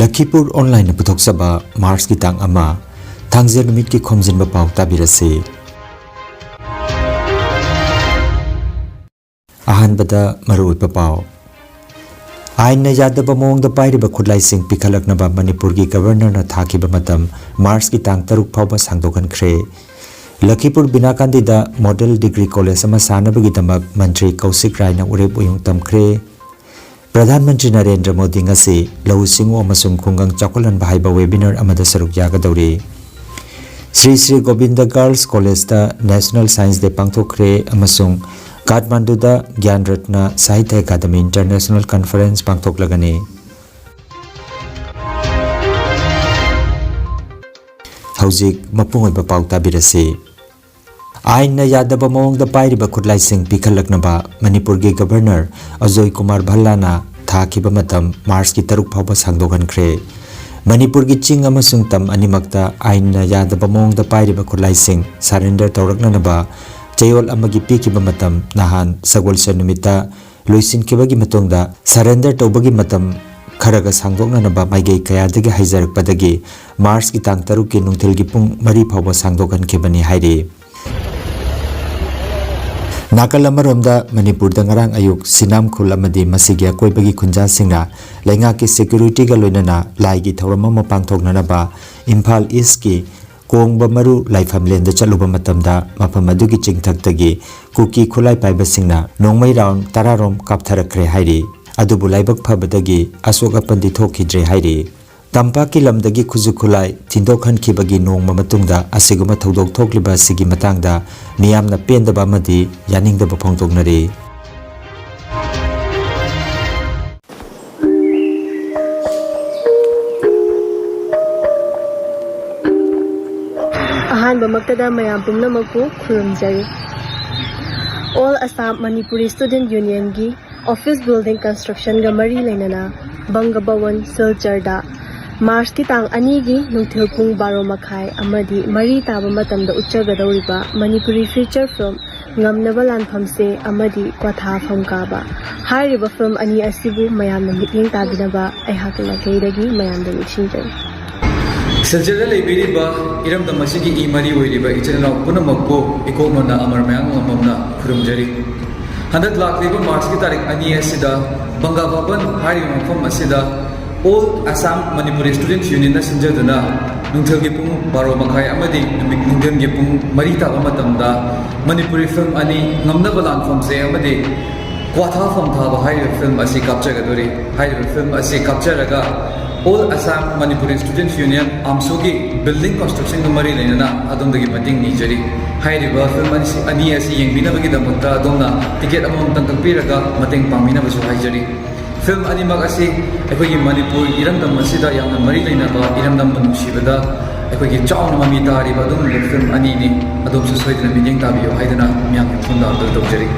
Lakhipur online puthok saba Mars ki tang ama thangzer numit ki Khomjinba Pao tabirase. Ahanbada marui pao. Ain na yadaba mong da pairiba khudlai sing pikhalak na ba Manipur ki governor na thakiba matam Mars ki tang taruk phawba sangdokan khre. Lakhipur binakandi da model degree college ama sanabagi damak mantri Kausik Rai na urep uyung tam khre. Pradhanmantri Narendra Modi ngasi lau singu amasung khungang chakolan bahaiba webinar amada saruk yagadawri. Sri Sri Govinda Girls College da National Science Day pangthokre amasung Kathmandu da Gyan Ratna Sahitya Academy International Conference pangthoklagani. Hauzik mapung oiba pau tabirase. Ain na yadaba mong da pairiba khudlai sing pikhalaknaba Manipur gi governor Ajoy Kumar Bhallana thakiba matam Mars ki taruk phawba sangdokan khre. Manipur gi ching amasung tam animakta ain na yadaba mong da pairiba khudlai sing surrender tawraknanaba chayol amagi pikiba matam nahan sagol sanumita loisin kibagi matongda surrender tawbagi matam kharaga sangdoknanaba maigei kayadagi haijarakpadagi Mars ki tang taruk ki nungthil gi pung mari phawba sangdokan khibani hairi. Nakal amaromda Manipur da ngarang ayuk sinam khul amadi masigi akoibagi khunja singna lainga ki security ga loinana lai gi thawram ama pangthoknanaba Imphal East ki Kongba maru laifam lenda chaluba matamda mafam adugi chingthaktagi kuki khulai paiba singna nongmai round tararom kaptharakre hairi. Adubu laibak phabadagi asoka pandi thokhidre hairi. Tampak ki lamdagi khuju khulai thindokhan khibagi nongma matungda asiguma thodok thokliba sigi matangda miyamna pendaba amadi yaningdaba phongtoknari. Ahanba magtada mayam pumnamakku khurumjari. All Assam Manipuri Student Union gi office building construction ga mari lainana Banga Bhawan Silcharda Mars ki tang ani gi nungthil pung 12 makhai amadi mari taba matamda uchagadawriba Manipuri feature film ngamnaba lanpham se amadi kwatha phamkaba hairiba film ani asibu mayamna mitling tabinaba aihakna keidagi mayamda nishinjai. Silcharda leibiriba iramda masigi imari oiriba ichana punamakko ikoknona amar mayang ngamamna khurumjari. Handak lakliba Mars ki tarik ani asida Banga Bhawan hairiba mafam asida All Assam Manipuri Students Union na sinjaduna nungthil gi pung 12 makhai amadi numit nungdem gi pung mari taba matamda Manipuri film ani ngamnaba lanfam se amadi kwatha pham thaba hai film asi capture gadori hai film asi capture raga All Assam Manipuri Students Union amsogi building construction mari lena adondagi mating ni jari hai film ani asi yengbina bagi damta adonna ticket amount tangkapiraga mating pangmina basu hai jari. Film ani magasi akogi Manipur iramdam masida yamna mari lainaba iramdam manusibada akogi chauna mami tari ba dum film ani ni adom su soidna mijeng tabiyo haidana myang thunda dal dojari.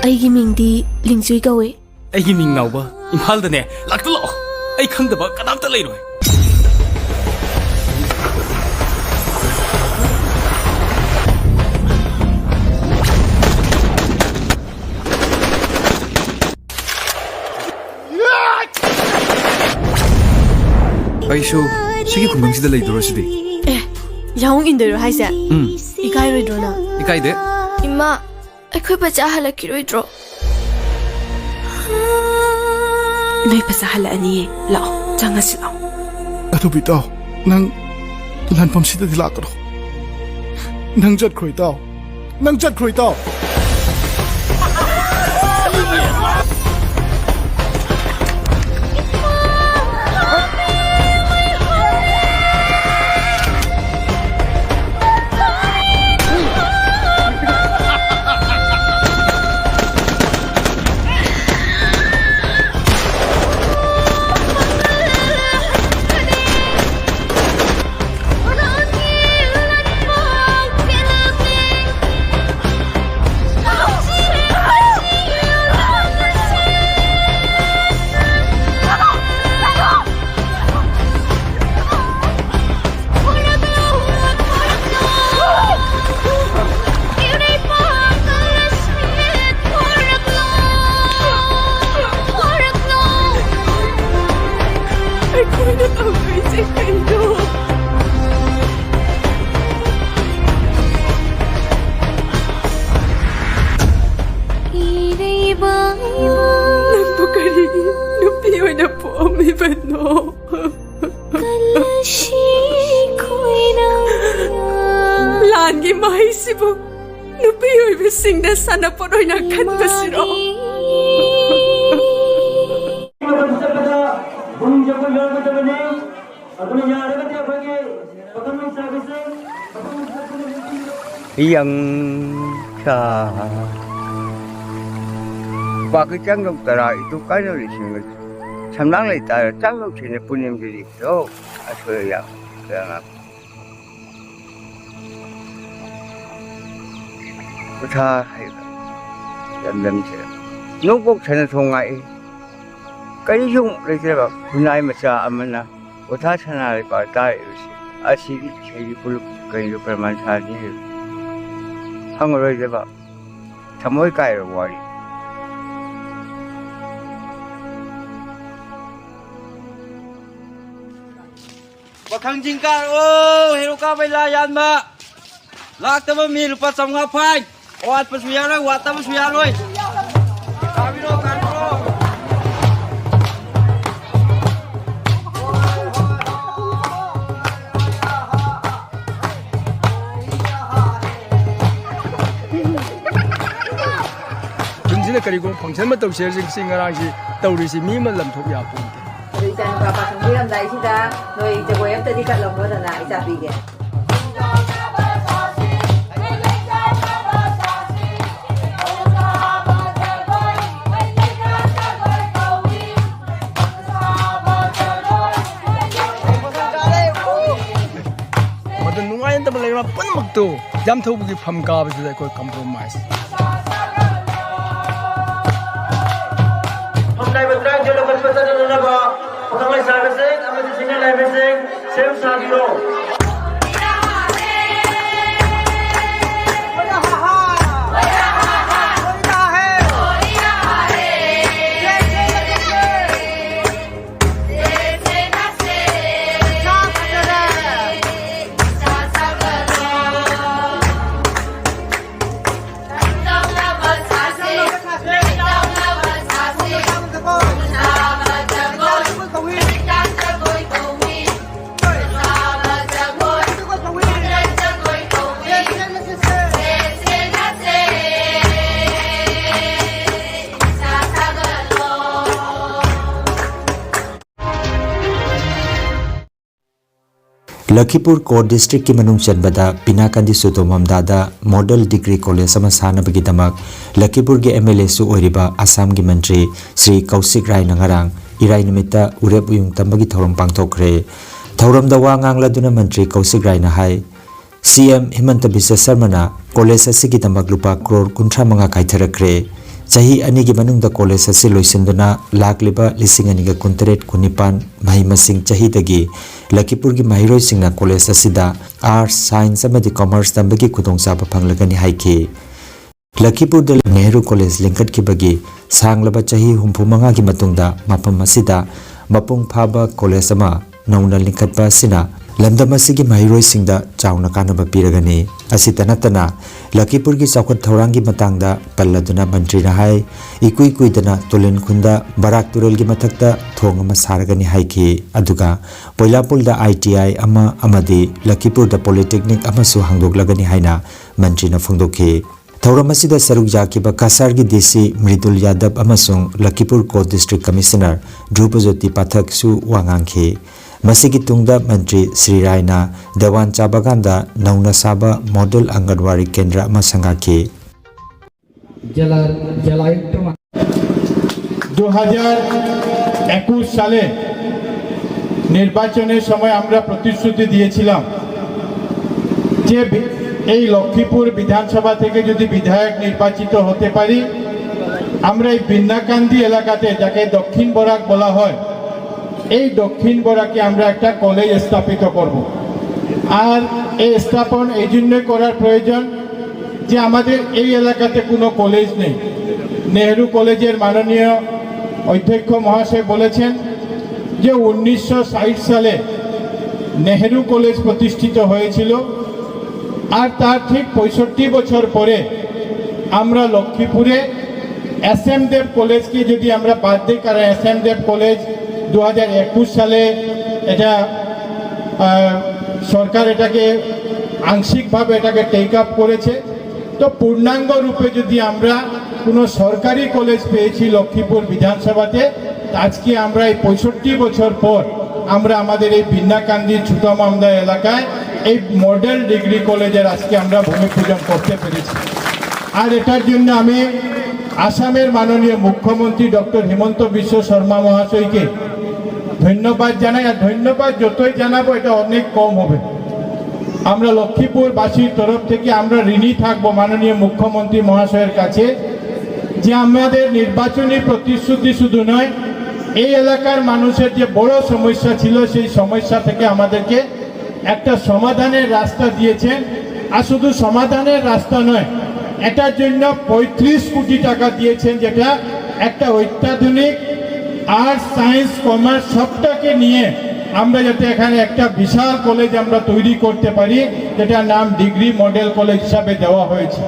Aigi mingdi Lingchui kawe. Aigi ming nauba Imphal da ne lakta lo ai khangdaba kadamta leiroi. Aisho sigi khumbangsida leidorasidi Yaung indero haise ikai roidrona ikai de imma akhoi bacha halakiroidro Noi pasahala ani lao changasi lao atu bitao nang lanpam sida dilakro nang jat khoi tao ꯑꯁꯤꯕꯨ ꯅꯨꯄꯤ ꯑꯣꯏꯕꯁꯤꯡꯅ ꯁꯥꯟꯅꯄꯣꯠ ꯑꯣꯏꯅ ꯈꯟꯕꯁꯤꯔꯣ? yang sa bakit yang tara itu kaya lising samlang lai tara tanglo sini punim diri to aso yang uta hai dan dan se nubok sana songai kaya yung lai tara punai macha amana uta sana lai pa tai asiri chegi pulu kaya perman sani 한국어로 봐. 참을까요, 머리. Khomjinba Pao heruka bela yanma laktaba mi lupa samga phai wat pasuyara wata pasuyaroi kabiro kabiro karigo function ma tawse sing ngarang si tawri si mi ma lam thok ya pung te ijan ka pa sung ram dai si da noi je boy am ta di kat long mo da na ija bi ge madan nungai ta balai ma pan mak to jam thau gi pham ka ba da ko compromise Nay betrang jelo kaspetan na ba pakangai sarveseng amati singa laiveseng sem sagiro Lakhipur Core District ki manung chanbada pinakandi sutomamdada Model Degree College sama sanabagi damak Lakhipur ge MLA su oiriba Assam gi mantri Sri Kausik Rai nangarang irai nimita urep uyung tambagi thorom pangthokre thorom da wangang laduna mantri Kausik Rai na hai CM Himanta Biswa Sarma na college asigi damak lupa crore 35 kaitharakre Chahi ani gi manungda college asi loisenduna lakliba lising ani ga kuntret kunipan mahimasing chahi dagi Lakhipur gi mahiroi singna college asida arts science amadi commerce tambagi khudongchaba phanglagani haiki Lakhipur da Nehru College lingkat ki bagi sanglaba chahi 35 gi matungda mapam asida mapung phaba college ama nauna lingkatba sina lamdam asigi mahiroi singda chauna kanaba piragani asita natana Lakhipur gi chawkhat thorang gi matangda palladuna mantri na hai ikui kuidana tolen khunda barak turel gi mathakta thong ama saragani haiki aduga poilapul da ITI ama amadi Lakhipur da polytechnic ama su hangdok lagani haina mantri na phongdokhi Thauram asida saruk jakiba Kasar gi DC Mridul Yadav amasung Lakhipur Core District Commissioner Dhrupajyoti Pathak su wangangkhi Masigi tungda Mantri Sri Raina Dewan Chabaganda Nauna Saba Model Anganwari Kendra Masangaki 2021 সালে নির্বাচনের সময় আমরা প্রতিশ্রুতি দিয়েছিলাম যে এই লক্ষ্মীপুর বিধানসভা থেকে যদি বিধায়ক নির্বাচিত হতে পারি আমরা এই বিন্নাকান্দি এলাকাতে যাকে দক্ষিণ বরাক বলা হয় এই দক্ষিণ বরাকে আমরা একটা কলেজ স্থাপিত করব আর এই স্থাপন এই জন্য করার প্রয়োজন যে আমাদের এই এলাকাতে কোনো কলেজ নেই নেহেরু কলেজের মাননীয় অধ্যক্ষ মহাশয় বলেছেন যে 1960 সালে নেহেরু কলেজ প্রতিষ্ঠিত হয়েছিল আর তার ঠিক 65 বছর পরে আমরা লক্ষ্মীপুরে এসএম দেব কলেজকে যদি আমরা বাদ দিই কারণ এসএম দেব কলেজ 2021 সালে এটা সরকার এটাকে আংশিকভাবে এটাকে টেক আপ করেছে তো পূর্ণাঙ্গ রূপে যদি আমরা কোনো সরকারি কলেজ পেয়েছি লক্ষ্মীপুর বিধানসভাতে, আজকে আমরা এই 65 বছর পর আমরা আমাদের এই বিন্নাকান্দি ছুটামামদা এলাকায় এই মডেল ডিগ্রি কলেজের আজকে আমরা ভূমি পূজন করতে পেরেছি। আর এটার জন্য আমি আসামের মাননীয় মুখ্যমন্ত্রী ডক্টর হিমন্ত বিশ্ব শর্মা মহাশয়কে ধন্যবাদ জানাই। আর ধন্যবাদ যতই জানাবো এটা অনেক কম হবে। আমরা লক্ষ্মীপুরবাসীর তরফ থেকে আমরা ঋণী থাকবো মাননীয় মুখ্যমন্ত্রী মহাশয়ের কাছে, যে আমাদের নির্বাচনী প্রতিশ্রুতি শুধু নয়, এই এলাকার মানুষের যে বড় সমস্যা ছিল সেই সমস্যা থেকে আমাদেরকে একটা সমাধানের রাস্তা দিয়েছেন। আর শুধু সমাধানের রাস্তা নয়, এটার জন্য 35 কোটি টাকা দিয়েছেন, যেটা একটা অত্যাধুনিক আর্টস সায়েন্স কমার্স সবটাকে নিয়ে আমরা যাতে এখানে একটা বিশাল কলেজ আমরা তৈরি করতে পারি, যেটার নাম ডিগ্রি মডেল কলেজ হিসাবে দেওয়া হয়েছে।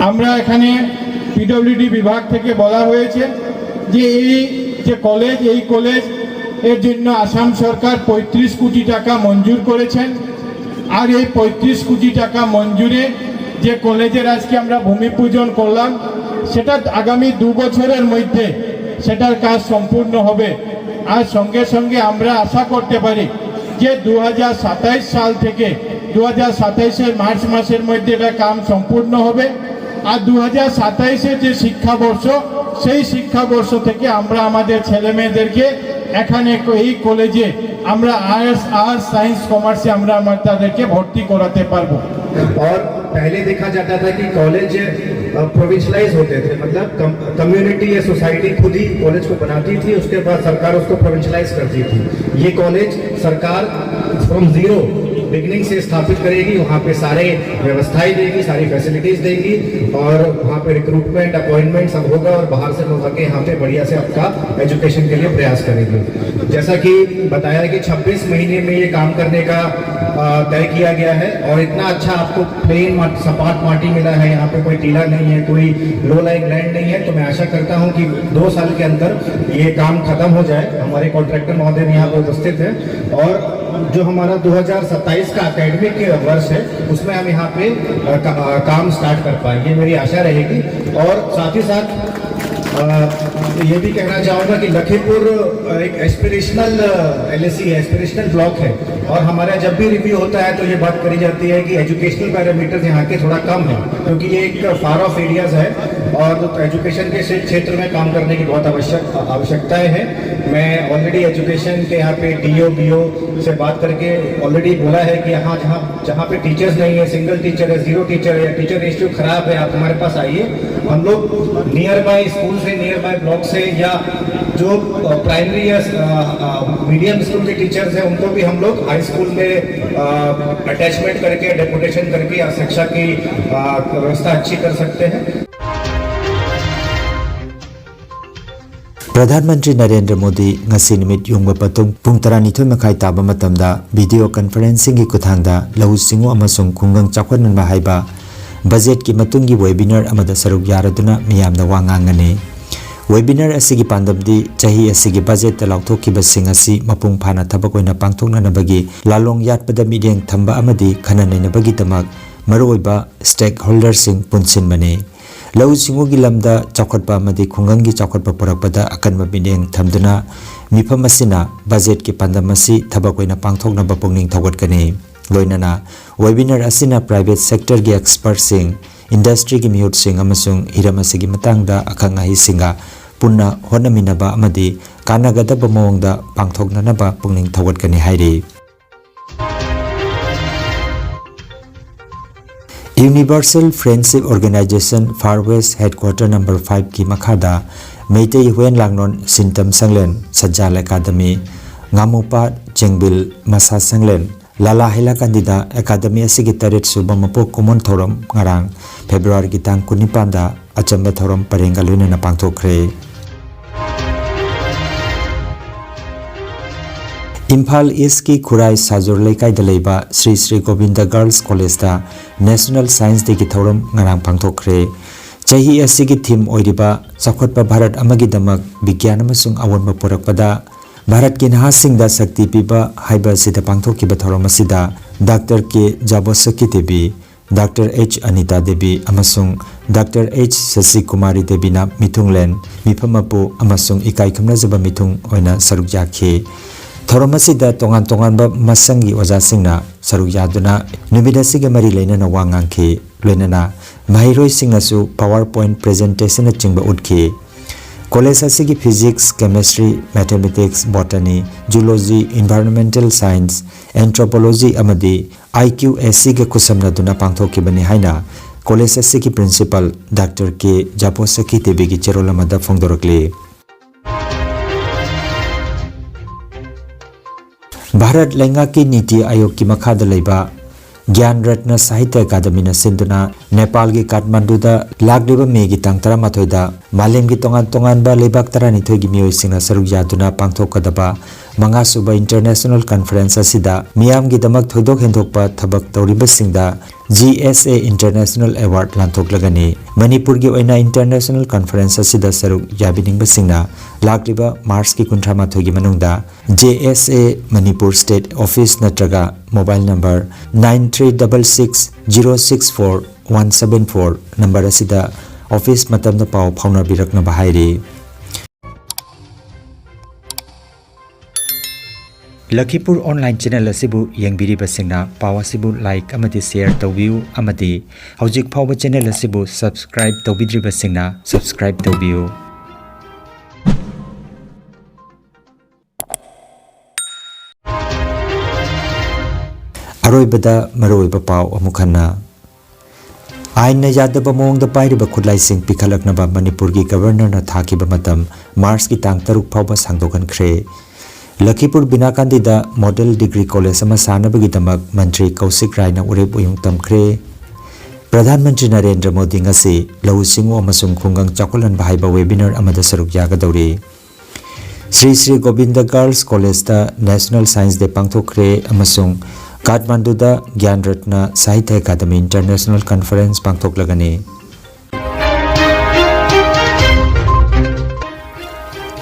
আমরা এখানে পিডব্লিউডি বিভাগ থেকে বলা হয়েছে যে এই যে কলেজ, এই কলেজ এর জন্য আসাম সরকার 35 কোটি টাকা মঞ্জুর করেছেন। আর এই 35 কোটি টাকা মঞ্জুরে যে কলেজের আজকে আমরা ভূমি পূজন করলাম, সেটা আগামী 2 বছরের মধ্যে সেটার কাজ সম্পূর্ণ হবে। আর সঙ্গে সঙ্গে আমরা আশা করতে পারি যে 2027 সাল থেকে 2027 মার্চ মাসের মধ্যে এটা কাম সম্পূর্ণ হবে। আর 2027 যে শিক্ষাবর্ষ, সেই শিক্ষাবর্ষ থেকে আমরা আমাদের ছেলে মেয়েদেরকে এখানে এই কলেজে আমরা आर्ट्स साइंस कॉमर्स से আমরা তাদেরকে ভর্তি করাতে পারবো। और पहले देखा जाता था कि कॉलेज प्रोविंशलाइज होते थे, मतलब कम्युनिटी या सोसाइटी खुद ही कॉलेज को बनाती थी, उसके बाद सरकार उसको प्रोविंशलाइज करती थी। ये कॉलेज सरकार फ्रॉम जीरो बिगनिंग से स्थापित करेगी, वहाँ पे सारे व्यवस्थाएं देगी, सारी फैसिलिटीज देगी, और वहाँ पे रिक्रूटमेंट अपॉइंटमेंट सब होगा, और बाहर से लोग आके यहाँ पे बढ़िया से आपका एजुकेशन के लिए प्रयास करेंगे। जैसा कि बताया कि 26 महीने में ये काम करने का तय किया गया है, और इतना अच्छा आपको प्लेन सपाट माटी मिला है, यहाँ पे कोई टीला नहीं है, कोई लो लाइंग लैंड नहीं है। तो मैं आशा करता हूँ कि 2 साल के अंदर ये काम खत्म हो जाए। हमारे कॉन्ट्रैक्टर महोदय यहाँ पे उपस्थित है, और जो हमारा 2027 का एकेडमिक वर्ष है उसमें हम यहाँ पे काम स्टार्ट कर पाएंगे, मेरी आशा रहेगी। और साथ ही साथ ये भी कहना चाहूँगा कि लखीपुर एक एस्पिरेशनल LAC है, एस्पिरेशनल ब्लॉक है, और हमारा जब भी रिव्यू होता है तो ये बात करी जाती है कि एजुकेशनल पैरामीटर्स यहाँ के थोड़ा कम है, क्योंकि ये एक फार ऑफ एरियाज है, और एजुकेशन के क्षेत्र में काम करने की बहुत आवश्यकताएं हैं। मैं ऑलरेडी एजुकेशन के यहाँ पे DO BO से बात करके ऑलरेडी बोला है कि यहाँ जहाँ पे टीचर्स नहीं है, सिंगल टीचर है, 0 टीचर है, टीचर रेशियो खराब है, आप हमारे पास आइए। हम लोग नियर बाय स्कूल से, नियर बाय ब्लॉक से, या जो प्राइमरी या मीडियम स्कूल के टीचर्स हैं उनको भी हम लोग हाई स्कूल में अटैचमेंट करके, डेपुटेशन करके शिक्षा की व्यवस्था अच्छी कर सकते हैं। प्रधानमंत्री Narendra Modi ngasi nimit yungba patung pung 12 makai taba matamda video conferencing gi kuthangda lau singu amasung khungang chakwanba haiba budget ki matungi webinar amada saruk yaraduna miyamda wangangane। webinar asigi pandamdi chahi asigi budget ta laukthokki basing asi mapung phana thabak oina pangthoknanabagi lalong yatpada mideng thamba amadi khananainabagi tamak maroiba stakeholder sing punsin mane। lau singu gi lamda chakhatpa amadi khungangi chakhatpa porakpada akanba mideng thamduna mifam asina budget ki pandamasi thabak oina pangthoknaba pungning thawgatkani। loinana webinar asina private sector gi expert sing, industry gi miyut sing amasung hiramasigi matangda akhangahi singa punna honaminaba amadi kanagadaba mawngda pangthoknanaba pungning thawgatkani hairi। Universal Friendship Organization Far West Headquarter number 5 ki makhada Meitei Huen Langnon Sintam Sanglen Sajjal Academy Ngamupa Jengbil Masa Sanglen Lala Hila Kandida Academy asigi tarit suba mapo common thoram ngarang February ki tang 19 da achamba thoram parenga loina pangthokre। Imphal East ki Khurai Sajur Lekai da leiba Sri Sri Govinda Girls College da National Science Day ki thoram ngarang pangthokre। chahi asigi theme oiriba chakhatpa Bharat amagi damak bigyan amasung awonba porakpada Bharat ki nahasingda shakti piba haiba sida pangthokkiba thoram asida Dr. K. Jabosaki Devi, Dr. H. Anita Devi amasung Dr. H. Sasi Kumari Devi na Mithunglen Mifamapu amasung ikai kamnazaba mithung oina saruk yakhe. Thoramasida tongan ba masangi ojasingna saruk yaduna numidasiga mari leinana wangangkhe loinana mahiroi singnasu PowerPoint presentation na chingba utke. College asigi physics, chemistry, mathematics, botany, zoology, environmental science, anthropology amadi IQSC ke kusamna duna pangthokibani haina college asigi principal Dr. K. Japosaki Devi ki cherolamada phongdorakle. Bharat Lengaki Niti Ayog ki makhada leiba Gyan Ratna Sahitya Academy na sinduna Nepal ki Kathmandu da lagliba May ki tang 13 da malem ki tongan ba lebak 12 gi miyoi singna saruk yaduna pangthokadaba manga suba international conference asida miyam gi damak thodok hendokpa thabak tawriba singda GSA International Award lantoklagani Manipur gi oina international conference asida saruk yabiningba singna lagliba March ki 13 gi manungda JSA Manipur State Office natraga mobile number 9366064174 number asida office matamda pau phauna birakna bahairi. Lakhipur online channel asibu yengbiriba singna pau asibu like amati share tawbiu amati hojik phawba channel asibu subscribe tawbidriba singna subscribe tawbiu. Aroibada maroiba pau amukhanna Ain na yadaba mong da pairiba khudlai sing pikhalaknaba Manipur gi governor na thakiba matam Mars ki tang 3 phawba sangdokan khre. Lakhipur Binakandi da Model Degree College ama sanabagi damak Mantri Kausik Rai na urep uyung tamkhre. Pradhan Mantri Narendra Modi ngasi lau singu amasung khungang chakolan bahaiba webinar amada saruk yagadawri. Sri Sri Govinda Girls College da National Science Day pangthokre amasung Kathmandu da Gyan Ratna Sahitya Academy International Conference pangthoklagani.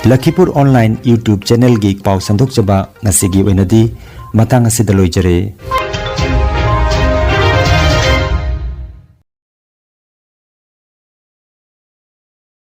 Lakhipur online YouTube channel gi pau sandok chaba ngasigi wenadi matang asida loijare.